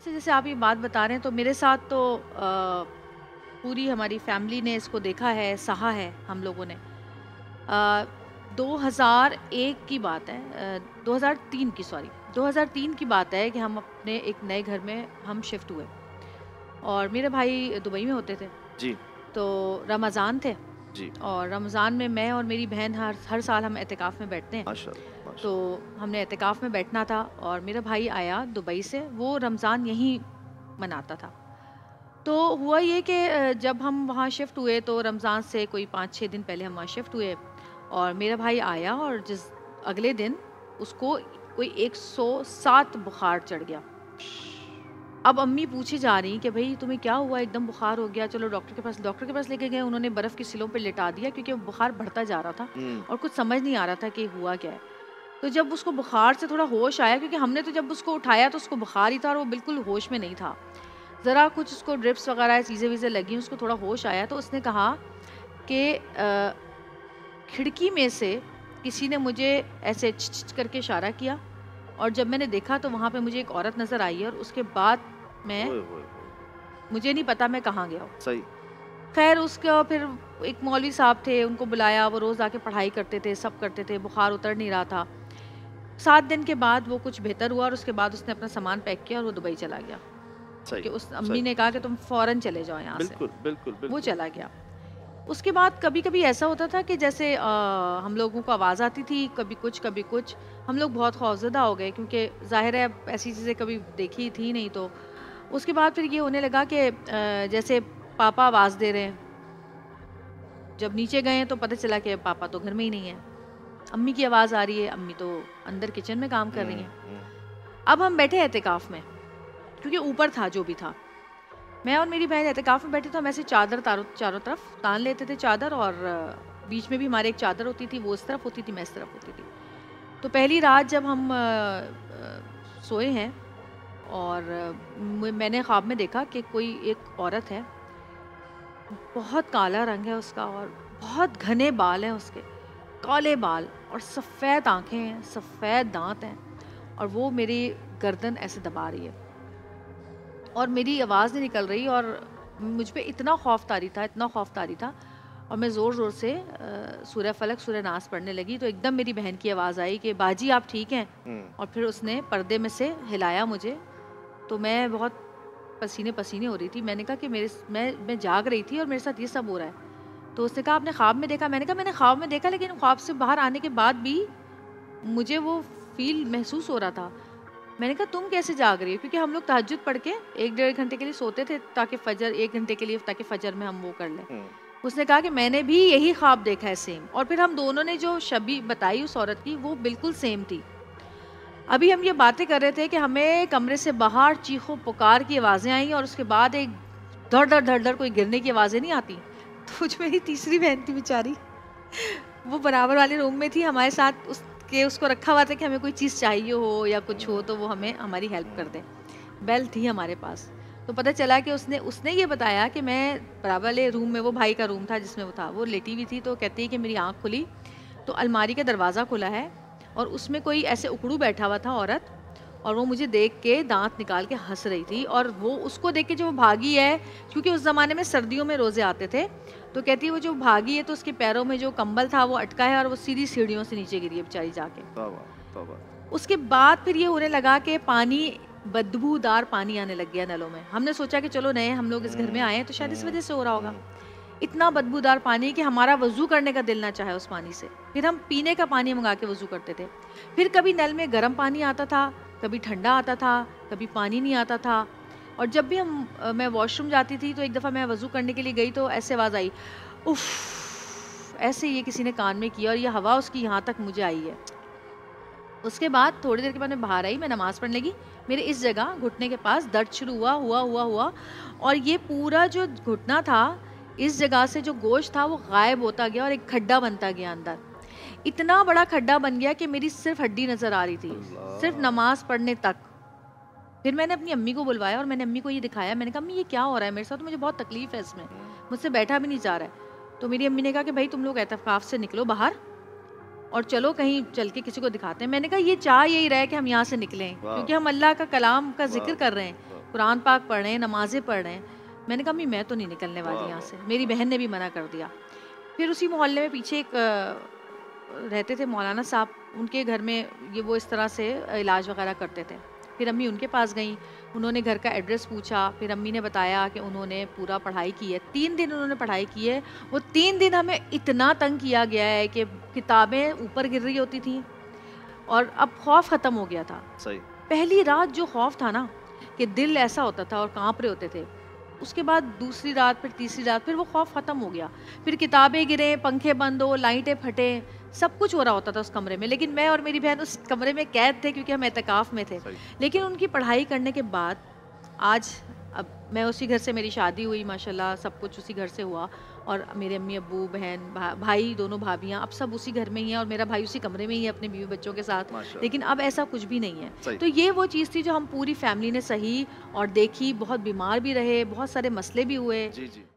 अच्छा, जैसे आप ये बात बता रहे हैं तो मेरे साथ तो पूरी हमारी फैमिली ने इसको देखा है, सहा है हम लोगों ने। 2001 की बात है, 2003 की, सॉरी, 2003 की बात है कि हम अपने एक नए घर में हम शिफ्ट हुए और मेरे भाई दुबई में होते थे। जी, तो रमज़ान थे जी। और रमज़ान में मैं और मेरी बहन हर हर साल हम एतिकाफ़ में बैठते हैं। माशाअल्लाह, तो माशाअल्लाह। हमने एतिकाफ़ में बैठना था और मेरा भाई आया दुबई से, वो रमज़ान यहीं मनाता था। तो हुआ ये कि जब हम वहाँ शिफ्ट हुए तो रमज़ान से कोई 5-6 दिन पहले हम वहाँ शिफ्ट हुए और मेरा भाई आया और जिस अगले दिन उसको कोई 107 बुखार चढ़ गया। अब अम्मी पूछे जा रही कि भई तुम्हें क्या हुआ? एकदम बुखार हो गया, चलो डॉक्टर के पास लेके गए। उन्होंने बर्फ़ की सिलों पे लिटा दिया क्योंकि वो बुखार बढ़ता जा रहा था हुँ, और कुछ समझ नहीं आ रहा था कि हुआ क्या है। तो जब उसको बुखार से थोड़ा होश आया, क्योंकि हमने तो जब उसको उठाया तो उसको बुखार ही था और वो बिल्कुल होश में नहीं था। ज़रा कुछ उसको ड्रिप्स वगैरह चीज़ें-वीज़ें लगी, उसको थोड़ा होश आया तो उसने कहा कि खिड़की में से किसी ने मुझे ऐसे छ करके इशारा किया और जब मैंने देखा तो वहाँ पे मुझे एक औरत नज़र आई है और उसके बाद मैं ओए होए होए! मुझे नहीं पता मैं कहाँ गया हूँ। सही। ख़ैर उसका फिर एक मौलवी साहब थे, उनको बुलाया, वो रोज़ आके पढ़ाई करते थे, सब करते थे, बुखार उतर नहीं रहा था। 7 दिन के बाद वो कुछ बेहतर हुआ और उसके बाद उसने अपना सामान पैक किया और वो दुबई चला गया। सही, क्योंकि उस अम्मी सही। ने कहा कि तुम फ़ौरन चले जाओ यहाँ से। बिल्कुल, बिल्कुल, वो बिल्कुल। चला गया। उसके बाद कभी-कभी ऐसा होता था कि जैसे हम लोगों को आवाज़ आती थी, कभी कुछ, कभी कुछ। हम लोग बहुत खौफ़ज़दा हो गए क्योंकि ज़ाहिर है अब ऐसी चीज़ें कभी देखी थी नहीं। तो उसके बाद फिर ये होने लगा कि जैसे पापा आवाज़ दे रहे हैं। जब नीचे गए तो पता चला कि पापा तो घर में ही नहीं है। अम्मी की आवाज़ आ रही है, अम्मी तो अंदर किचन में काम कर रही हुँ, हैं। हुँ। अब हम बैठे एतिकाफ़ में, क्योंकि ऊपर था जो भी था। मैं और मेरी बहन एतिकाफ़ में बैठे तो हम ऐसे चादर तारों चारों तरफ तान लेते थे चादर और बीच में भी हमारे एक चादर होती थी, वो इस तरफ होती थी, मैं इस तरफ होती थी। तो पहली रात जब हम सोए हैं और मैंने ख्वाब में देखा कि कोई एक औरत है, बहुत काला रंग है उसका और बहुत घने बाल हैं उसके, काले बाल और सफ़ेद आँखें हैं, सफ़ेद दाँत हैं और वो मेरी गर्दन ऐसे दबा रही है और मेरी आवाज़ नहीं निकल रही और मुझ पे इतना खौफ तारी था, इतना खौफ तारी था और मैं ज़ोर-ज़ोर से सूरह फ़लक, सूरह नास पढ़ने लगी तो एकदम मेरी बहन की आवाज़ आई कि बाजी आप ठीक हैं? हुँ। और फिर उसने पर्दे में से हिलाया मुझे, तो मैं बहुत पसीने-पसीने हो रही थी। मैंने कहा कि मैं जाग रही थी और मेरे साथ ये सब हो रहा है। तो उसने कहा आपने ख्वाब में देखा? मैंने कहा मैंने ख्वाब में देखा, लेकिन ख्वाब से बाहर आने के बाद भी मुझे वो फ़ील महसूस हो रहा था। मैंने कहा तुम कैसे जाग रही हो? क्योंकि हम लोग तहज्जुद पढ़ के 1 डेढ़ घंटे के लिए सोते थे ताकि फ़जर 1 घंटे के लिए ताकि फ़जर में हम वो कर लें। हुँ। उसने कहा कि मैंने भी यही ख्वाब देखा है सेम, और फिर हम दोनों ने जो छवि बताई उस औरत की वो बिल्कुल सेम थी। अभी हम ये बातें कर रहे थे कि हमें कमरे से बाहर चीखों-पुकार की आवाज़ें आई और उसके बाद एक धड़-धड़, धड़-धड़ कोई गिरने की आवाज़ें नहीं आती। तो जो मेरी तीसरी बहन थी बेचारी, वो बराबर वाले रूम में थी हमारे साथ, उसके उसको रखा हुआ था कि हमें कोई चीज़ चाहिए हो या कुछ हो तो वो हमें हमारी हेल्प कर दे। बेल थी हमारे पास। तो पता चला कि उसने उसने ये बताया कि मैं बराबर वाले रूम में, वो भाई का रूम था जिसमें वो था, वो लेटी हुई थी तो कहती है कि मेरी आँख खुली तो अलमारी का दरवाज़ा खुला है और उसमें कोई ऐसे उकड़ू बैठा हुआ था औरत और वो मुझे देख के दाँत निकाल के हँस रही थी और वो उसको देख के जो वो भागी है, क्योंकि उस ज़माने में सर्दियों में रोज़े आते थे, तो कहती है वो जो भागी है तो उसके पैरों में जो कंबल था वो अटका है और वो सीधी सीढ़ियों से नीचे गिरी है बेचारी जाके। तौबा, तौबा। उसके बाद फिर ये होने लगा कि पानी, बदबूदार पानी आने लग गया नलों में। हमने सोचा कि चलो नए हम लोग इस घर में हुँ, आए हैं तो शायद इस हुँ, वज़ह से हो रहा होगा। हुँ। इतना बदबूदार पानी कि हमारा वज़ू करने का दिल ना चाहे उस पानी से। फिर हम पीने का पानी मँगा के वज़ू करते थे। फिर कभी नल में गर्म पानी आता था, कभी ठंडा आता था, कभी पानी नहीं आता था। और जब भी मैं वॉशरूम जाती थी तो एक दफ़ा मैं वज़ू करने के लिए गई तो ऐसे आवाज़ आई, उफ़! ऐसे ये किसी ने कान में किया और ये हवा उसकी यहाँ तक मुझे आई है। उसके बाद थोड़ी देर के बाद मैं बाहर आई, मैं नमाज़ पढ़ने लगी। मेरे इस जगह घुटने के पास दर्द शुरू हुआ और ये पूरा जो घुटना था, इस जगह से जो गोश्त था वो गायब होता गया और एक खड्डा बनता गया अंदर। इतना बड़ा खड्डा बन गया कि मेरी सिर्फ़ हड्डी नज़र आ रही थी, सिर्फ़ अल्लाह! नमाज़ पढ़ने तक। फिर मैंने अपनी अम्मी को बुलवाया और मैंने अम्मी को ये दिखाया। मैंने कहा अम्मी ये क्या हो रहा है मेरे साथ, तो मुझे बहुत तकलीफ़ है इसमें, हुँ। मुझसे बैठा भी नहीं जा रहा है। तो मेरी अम्मी ने कहा कि भई तुम लोग एतकाफ़ से निकलो बाहर और चलो कहीं चल के किसी को दिखाते हैं। मैंने कहा ये चाह यही रहा है कि हम यहाँ से निकलें, वाह! क्योंकि हम अल्लाह का कलाम का वाह, ज़िक्र कर वाह, रहे हैं। वाह! कुरान पाक पढ़ रहे हैं, नमाज़ें पढ़ रहे हैं। मैंने कहा अम्मी मैं तो नहीं निकलने वाली वाह, यहाँ वाह, से, मेरी बहन ने भी मना कर दिया। फिर उसी मोहल्ले में पीछे एक रहते थे मौलाना साहब, उनके घर में ये वो इस तरह से इलाज वगैरह करते थे। फिर अम्मी उनके पास गईं, उन्होंने घर का एड्रेस पूछा, फिर अम्मी ने बताया कि उन्होंने पूरा पढ़ाई की है, 3 दिन उन्होंने पढ़ाई की है। वो 3 दिन हमें इतना तंग किया गया है कि किताबें ऊपर गिर रही होती थीं और अब खौफ ख़त्म हो गया था। सही। पहली रात जो खौफ था ना, कि दिल ऐसा होता था और काँप रहे होते थे, उसके बाद दूसरी रात, फिर तीसरी रात, फिर वो खौफ ख़त्म हो गया। फिर किताबें गिरें, पंखे बंद हो, लाइटें फटें, सब कुछ हो रहा होता था उस कमरे में, लेकिन मैं और मेरी बहन उस कमरे में कैद थे क्योंकि हम एतकाफ़ में थे। सही। लेकिन उनकी पढ़ाई करने के बाद आज, अब मैं उसी घर से, मेरी शादी हुई माशाल्लाह, सब कुछ उसी घर से हुआ और मेरे अम्मी अब्बू, बहन, भाई, दोनों भाभियाँ अब सब उसी घर में ही हैं और मेरा भाई उसी कमरे में ही है अपने बीवी बच्चों के साथ। माशाल्लाह। लेकिन अब ऐसा कुछ भी नहीं है। सही। तो ये वो चीज़ थी जो हम पूरी फैमिली ने सही और देखी, बहुत बीमार भी रहे, बहुत सारे मसले भी हुए। जी, जी।